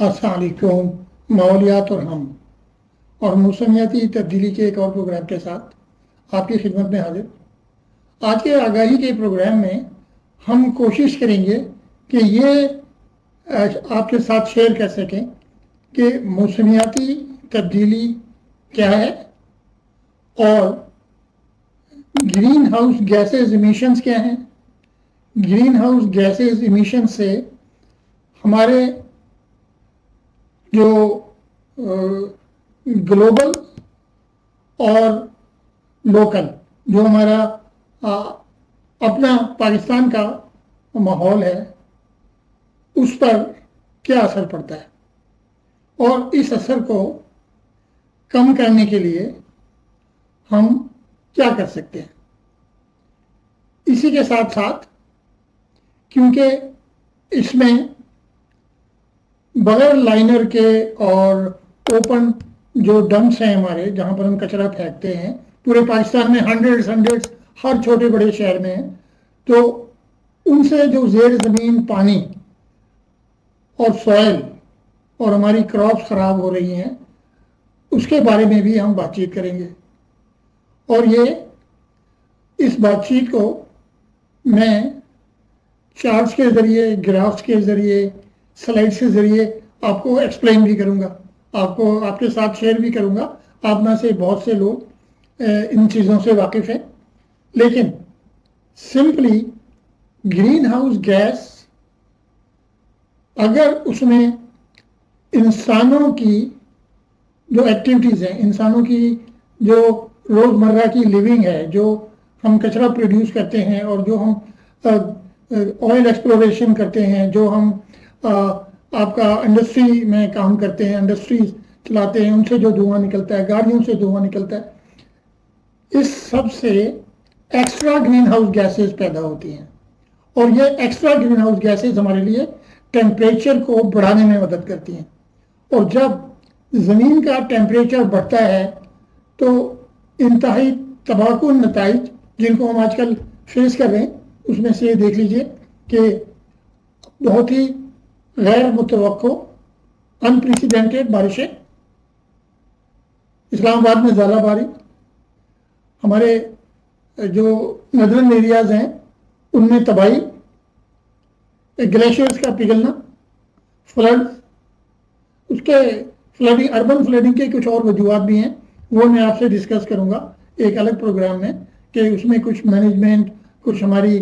अस्सलाम वालेकुम। माहौलियात और हम और मौसमियाती तब्दीली के एक और प्रोग्राम के साथ आपकी खिदमत में हाजिर। आज के आगाही के प्रोग्राम में हम कोशिश करेंगे कि ये आपके साथ शेयर कर सकें कि मौसमियाती तब्दीली क्या है और ग्रीन हाउस गैसेज इमिशंस क्या हैं। ग्रीन हाउस गैसेज इमिशन से हमारे जो ग्लोबल और लोकल जो हमारा अपना पाकिस्तान का माहौल है उस पर क्या असर पड़ता है और इस असर को कम करने के लिए हम क्या कर सकते हैं। इसी के साथ साथ क्योंकि इसमें बगैर लाइनर के और ओपन जो डंप्स हैं हमारे जहाँ पर हम कचरा फेंकते हैं, पूरे पाकिस्तान में हंड्रेड्स हर छोटे बड़े शहर में हैं, तो उनसे जो ज़ेर ज़मीन पानी और सॉइल और हमारी क्रॉप्स ख़राब हो रही हैं उसके बारे में भी हम बातचीत करेंगे। और ये इस बातचीत को मैं चार्ट्स के ज़रिए, ग्राफ्स के ज़रिए, स्लाइड्स के ज़रिए आपको एक्सप्लेन भी करूँगा, आपको आपके साथ शेयर भी करूँगा। आप में से बहुत से लोग इन चीज़ों से वाकिफ़ हैं, लेकिन सिंपली ग्रीन हाउस गैस अगर उसमें इंसानों की जो एक्टिविटीज़ हैं, इंसानों की जो रोज़मर्रा की लिविंग है, जो हम कचरा प्रोड्यूस करते हैं और जो हम ऑयल एक्सप्लोरेशन करते हैं, जो हम आपका इंडस्ट्री में काम करते हैं, इंडस्ट्रीज चलाते हैं, उनसे जो धुआं निकलता है, गाड़ियों से धुआं निकलता है, इस सब से एक्स्ट्रा ग्रीन हाउस गैसेज पैदा होती हैं। और ये एक्स्ट्रा ग्रीन हाउस गैसेज हमारे लिए टेम्परेचर को बढ़ाने में मदद करती हैं। और जब ज़मीन का टेम्परेचर बढ़ता है तो इंतहाई तबाहकुन नताइज जिनको हम आजकल फेस कर रहे हैं, उसमें से देख लीजिए कि बहुत ही गैर मुतवक्को अनप्रेसिडेंटेड बारिशें, इस्लामाबाद में ज़ालाबारी, हमारे जो नदरन एरियाज़ हैं उनमें तबाही, ग्लेशियर्स का पिघलना, फ्लड, उसके फ्लडिंग, अर्बन फ्लडिंग के कुछ और वजूहत भी हैं, वो मैं आपसे डिस्कस करूँगा एक अलग प्रोग्राम में, कि उसमें कुछ मैनेजमेंट, कुछ हमारी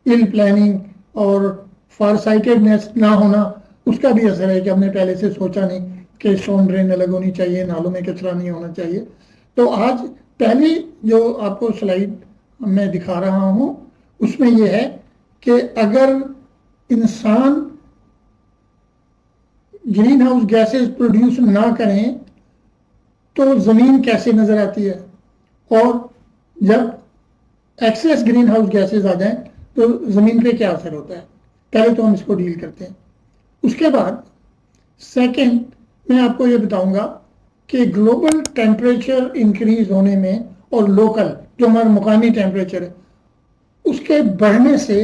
इल प्लानिंग और फारसाइटेडनेस ना होना, उसका भी असर है कि हमने पहले से सोचा नहीं कि स्टोन ड्रेन अलग होनी चाहिए, नालों में कचरा नहीं होना चाहिए। तो आज पहली जो आपको स्लाइड मैं दिखा रहा हूँ उसमें यह है कि अगर इंसान ग्रीन हाउस गैसेज प्रोड्यूस ना करें तो ज़मीन कैसे नज़र आती है, और जब एक्सेस ग्रीन हाउस गैसेज आ जाएं तो ज़मीन पे क्या असर होता है। पहले तो हम इसको डील करते हैं। उसके बाद सेकंड मैं आपको ये बताऊंगा कि ग्लोबल टेम्परेचर इंक्रीज होने में और लोकल जो हमारा मुकामी टेम्परेचर है उसके बढ़ने से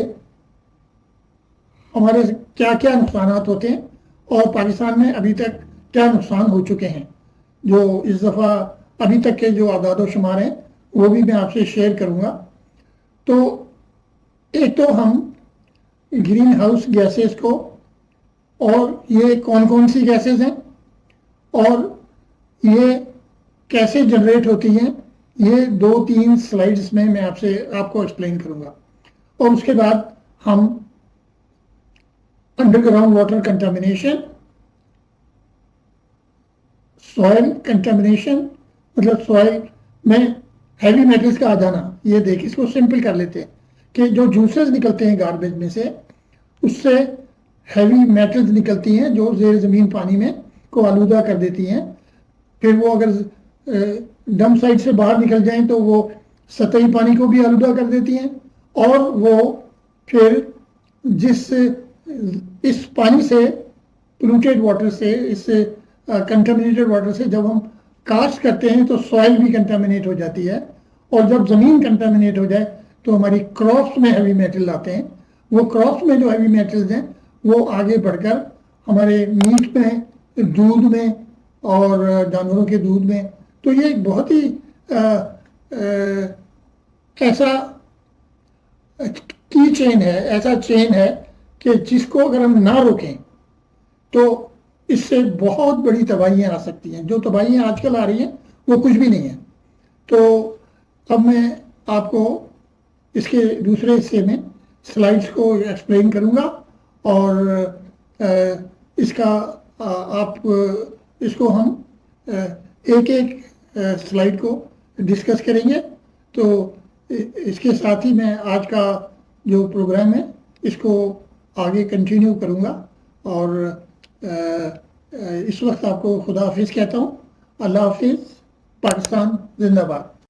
हमारे क्या क्या नुकसान होते हैं और पाकिस्तान में अभी तक क्या नुकसान हो चुके हैं। जो इस दफ़ा अभी तक के जो आदाद शुमार हैं वो भी मैं आपसे शेयर करूँगा। तो एक तो हम ग्रीन हाउस गैसेस को, और ये कौन कौन सी गैसेस हैं और ये कैसे जनरेट होती हैं, ये 2-3 स्लाइड्स में मैं आपको एक्सप्लेन करूँगा। और उसके बाद हम underground water contamination, soil contamination, मतलब सॉइल में हैवी मेटल्स का आ जाना, ये देख इसको सिंपल कर लेते हैं कि जो जूसेस निकलते हैं गार्बेज में से उससे हैवी मेटल्स निकलती हैं जो ज़ेर ज़मीन पानी में को आलूदा कर देती हैं। फिर वो अगर डंप साइड से बाहर निकल जाएं तो वो सतही पानी को भी आलूदा कर देती हैं, और वो फिर इस पानी से, पोल्यूटेड वाटर से, इस कंटामिनेटेड वाटर से जब हम कास्ट करते हैं तो सॉइल भी कंटामिनेट हो जाती है, और जब ज़मीन कंटामिनेट हो जाए तो हमारी क्रॉप्स में हैवी मेटल आते हैं। वो क्रॉप्स में जो हैवी मेटल्स हैं वो आगे बढ़कर हमारे मीट में, दूध में और जानवरों के दूध में। तो ये एक बहुत ही ऐसा की चेन है, ऐसा चेन है कि जिसको अगर हम ना रोकें तो इससे बहुत बड़ी तबाहियां आ सकती हैं। जो तबाहियां आजकल आ रही हैं वो कुछ भी नहीं है। तो अब मैं आपको इसके दूसरे हिस्से में स्लाइड्स को एक्सप्लेन करूंगा और इसका आप इसको हम एक एक स्लाइड को डिस्कस करेंगे। तो इसके साथ ही मैं आज का जो प्रोग्राम है इसको आगे कंटिन्यू करूंगा और इस वक्त आपको खुदा हाफिज़ कहता हूँ। अल्लाह हाफिज़। पाकिस्तान जिंदाबाद।